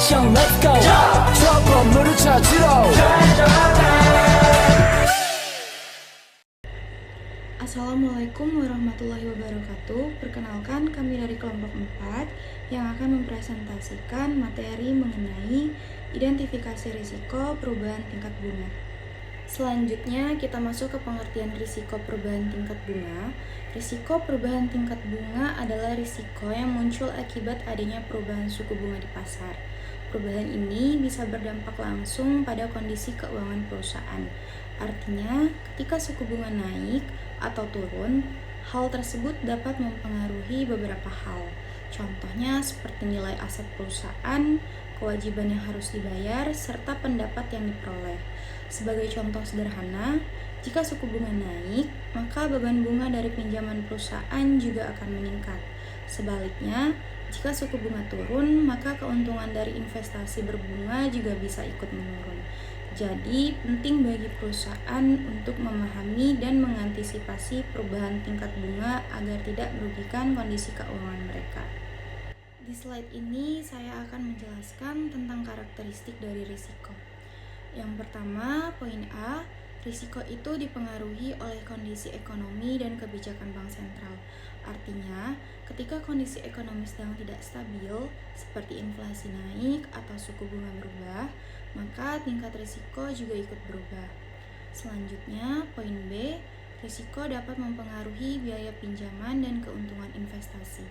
action let's go 저 건물을 찾으러 Assalamualaikum warahmatullahi wabarakatuh. Perkenalkan, kami dari kelompok 4 yang akan mempresentasikan materi mengenai identifikasi risiko perubahan tingkat bunga. Selanjutnya kita masuk ke pengertian risiko perubahan tingkat bunga. Risiko perubahan tingkat bunga adalah risiko yang muncul akibat adanya perubahan suku bunga di pasar. Perubahan ini bisa berdampak langsung pada kondisi keuangan perusahaan. Artinya, ketika suku bunga naik atau turun, hal tersebut dapat mempengaruhi beberapa hal. Contohnya seperti nilai aset perusahaan, kewajiban yang harus dibayar, serta pendapat yang diperoleh. Sebagai contoh sederhana, jika suku bunga naik, maka beban bunga dari pinjaman perusahaan juga akan meningkat. Sebaliknya, jika suku bunga turun, maka keuntungan dari investasi berbunga juga bisa ikut menurun. Jadi, penting bagi perusahaan untuk memahami dan mengantisipasi perubahan tingkat bunga agar tidak merugikan kondisi keuangan mereka. Di slide ini, saya akan menjelaskan tentang karakteristik dari risiko. Yang pertama, poin A, risiko itu dipengaruhi oleh kondisi ekonomi dan kebijakan bank sentral. Artinya, ketika kondisi ekonomi sedang tidak stabil, seperti inflasi naik atau suku bunga berubah, maka tingkat risiko juga ikut berubah. Selanjutnya, poin B, risiko dapat mempengaruhi biaya pinjaman dan keuntungan investasi.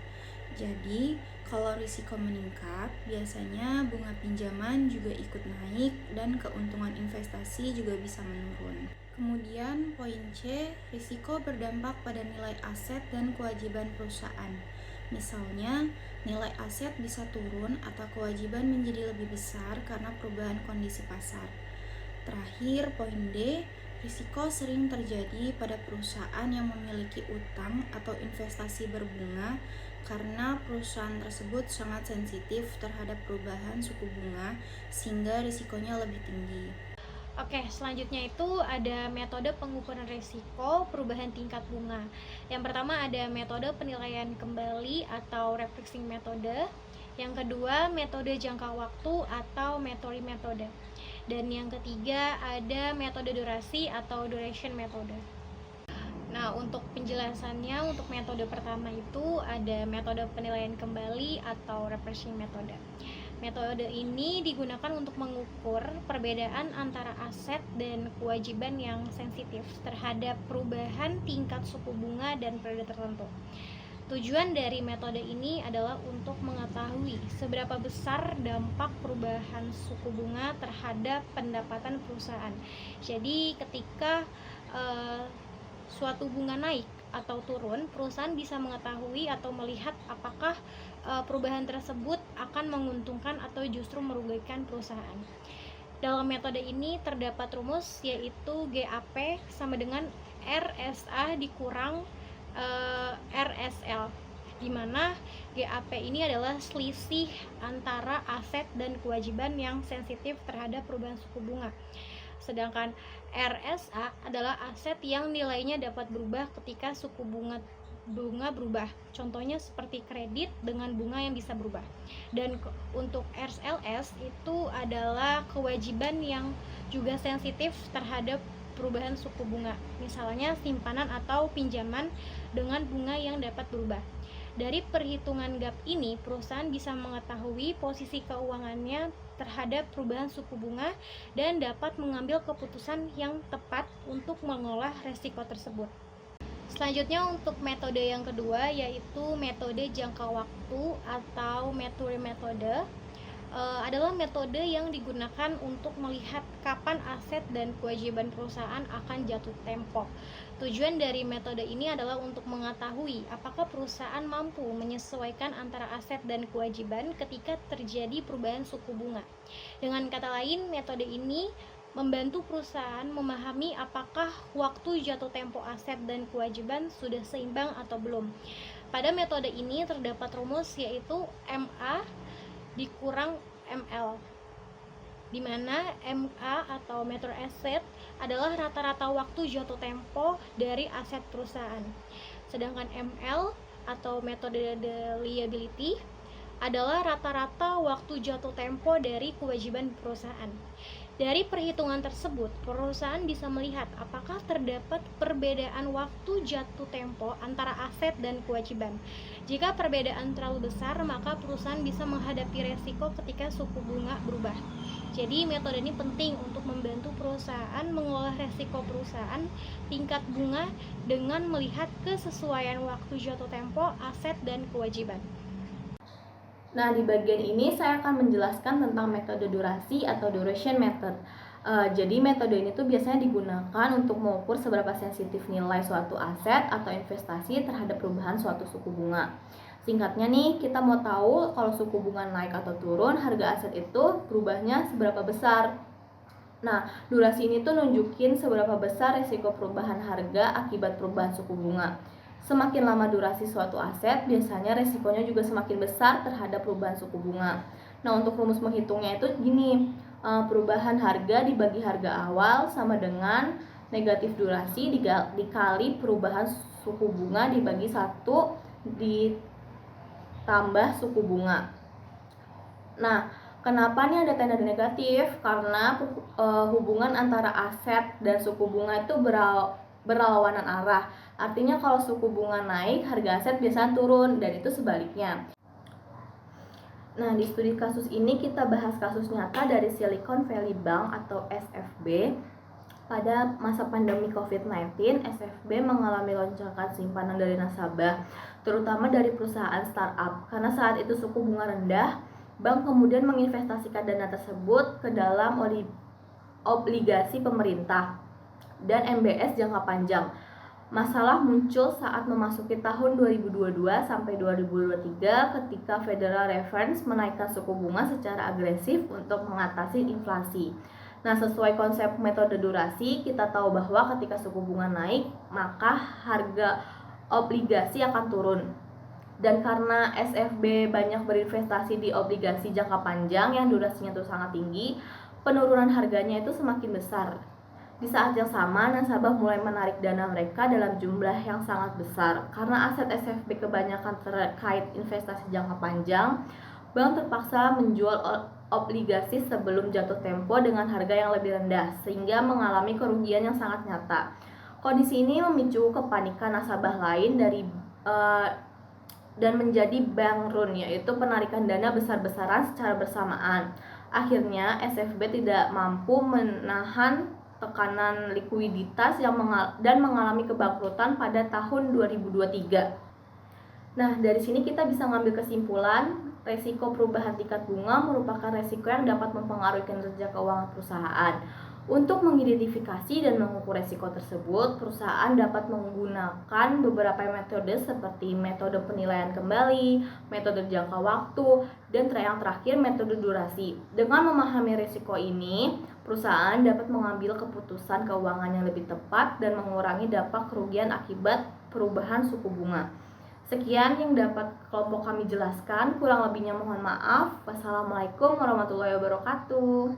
Jadi, kalau risiko meningkat, biasanya bunga pinjaman juga ikut naik dan keuntungan investasi juga bisa menurun. Kemudian, poin C, risiko berdampak pada nilai aset dan kewajiban perusahaan. Misalnya, nilai aset bisa turun atau kewajiban menjadi lebih besar karena perubahan kondisi pasar. Terakhir, poin D, risiko sering terjadi pada perusahaan yang memiliki utang atau investasi berbunga karena perusahaan tersebut sangat sensitif terhadap perubahan suku bunga sehingga risikonya lebih tinggi. Oke, selanjutnya itu ada metode pengukuran risiko perubahan tingkat bunga. Yang pertama ada metode penilaian kembali atau refreshing metode. Yang kedua, metode jangka waktu atau Metori metode. Dan yang ketiga ada metode durasi atau duration metode. Nah, untuk penjelasannya, untuk metode pertama itu ada metode penilaian kembali atau refreshing metode. Metode ini digunakan untuk mengukur perbedaan antara aset dan kewajiban yang sensitif terhadap perubahan tingkat suku bunga dan periode tertentu. Tujuan dari metode ini adalah untuk mengetahui seberapa besar dampak perubahan suku bunga terhadap pendapatan perusahaan. Jadi ketika suatu bunga naik atau turun, perusahaan bisa mengetahui atau melihat apakah perubahan tersebut akan menguntungkan atau justru merugikan perusahaan. Dalam metode ini terdapat rumus yaitu GAP sama dengan RSA dikurang RSL, di mana GAP ini adalah selisih antara aset dan kewajiban yang sensitif terhadap perubahan suku bunga. Sedangkan RSA adalah aset yang nilainya dapat berubah ketika suku bunga berubah. Contohnya seperti kredit dengan bunga yang bisa berubah. Dan untuk RSLS itu adalah kewajiban yang juga sensitif terhadap perubahan suku bunga. Misalnya simpanan atau pinjaman dengan bunga yang dapat berubah. Dari perhitungan GAP ini, perusahaan bisa mengetahui posisi keuangannya terhadap perubahan suku bunga dan dapat mengambil keputusan yang tepat untuk mengolah resiko tersebut. Selanjutnya untuk metode yang kedua yaitu metode jangka waktu atau Metori metode. Adalah metode yang digunakan untuk melihat kapan aset dan kewajiban perusahaan akan jatuh tempo. Tujuan dari metode ini adalah untuk mengetahui apakah perusahaan mampu menyesuaikan antara aset dan kewajiban ketika terjadi perubahan suku bunga. Dengan kata lain, metode ini membantu perusahaan memahami apakah waktu jatuh tempo aset dan kewajiban sudah seimbang atau belum. Pada metode ini terdapat rumus yaitu MA dikurang ML, di mana MA atau Metori Asset adalah rata-rata waktu jatuh tempo dari aset perusahaan. Sedangkan ML atau metode liability adalah rata-rata waktu jatuh tempo dari kewajiban perusahaan. Dari perhitungan tersebut, perusahaan bisa melihat apakah terdapat perbedaan waktu jatuh tempo antara aset dan kewajiban. Jika perbedaan terlalu besar, maka perusahaan bisa menghadapi resiko ketika suku bunga berubah. Jadi metode ini penting untuk membantu perusahaan mengelola resiko perusahaan tingkat bunga dengan melihat kesesuaian waktu jatuh tempo, aset, dan kewajiban. Nah, di bagian ini saya akan menjelaskan tentang metode durasi atau duration method. Jadi metode ini tuh biasanya digunakan untuk mengukur seberapa sensitif nilai suatu aset atau investasi terhadap perubahan suatu suku bunga. Singkatnya nih, kita mau tahu kalau suku bunga naik atau turun, harga aset itu berubahnya seberapa besar. Nah, durasi ini tuh nunjukin seberapa besar risiko perubahan harga akibat perubahan suku bunga. Semakin lama durasi suatu aset, biasanya resikonya juga semakin besar terhadap perubahan suku bunga. Nah, untuk rumus menghitungnya itu gini, perubahan harga dibagi harga awal sama dengan negatif durasi dikali perubahan suku bunga dibagi 1 ditambah suku bunga. Nah, kenapa nih ada tanda negatif? Karena hubungan antara aset dan suku bunga itu berlawanan arah. Artinya kalau suku bunga naik, harga aset biasanya turun, dan itu sebaliknya. Nah, di studi kasus ini kita bahas kasus nyata dari Silicon Valley Bank atau SVB. Pada masa pandemi COVID-19, SVB mengalami lonjakan simpanan dari nasabah, terutama dari perusahaan startup. Karena saat itu suku bunga rendah, bank kemudian menginvestasikan dana tersebut ke dalam obligasi pemerintah dan MBS jangka panjang. Masalah muncul saat memasuki tahun 2022 sampai 2023 ketika Federal Reserve menaikkan suku bunga secara agresif untuk mengatasi inflasi. Nah, sesuai konsep metode durasi, kita tahu bahwa ketika suku bunga naik, maka harga obligasi akan turun. Dan karena SVB banyak berinvestasi di obligasi jangka panjang yang durasinya itu sangat tinggi, penurunan harganya itu semakin besar. Di saat yang sama, nasabah mulai menarik dana mereka dalam jumlah yang sangat besar. Karena aset SVB kebanyakan terkait investasi jangka panjang, bank terpaksa menjual obligasi sebelum jatuh tempo dengan harga yang lebih rendah, sehingga mengalami kerugian yang sangat nyata. Kondisi ini memicu kepanikan nasabah lain dan menjadi bank run, yaitu penarikan dana besar-besaran secara bersamaan. Akhirnya, SVB tidak mampu menahan tekanan likuiditas dan mengalami kebangkrutan pada tahun 2023. Nah, dari sini kita bisa mengambil kesimpulan, resiko perubahan tingkat bunga merupakan resiko yang dapat mempengaruhi kinerja keuangan perusahaan. Untuk mengidentifikasi dan mengukur resiko tersebut, perusahaan dapat menggunakan beberapa metode seperti metode penilaian kembali, metode jangka waktu, dan yang terakhir metode durasi. Dengan memahami resiko ini, perusahaan dapat mengambil keputusan keuangan yang lebih tepat dan mengurangi dampak kerugian akibat perubahan suku bunga. Sekian yang dapat kelompok kami jelaskan, kurang lebihnya mohon maaf. Wassalamualaikum warahmatullahi wabarakatuh.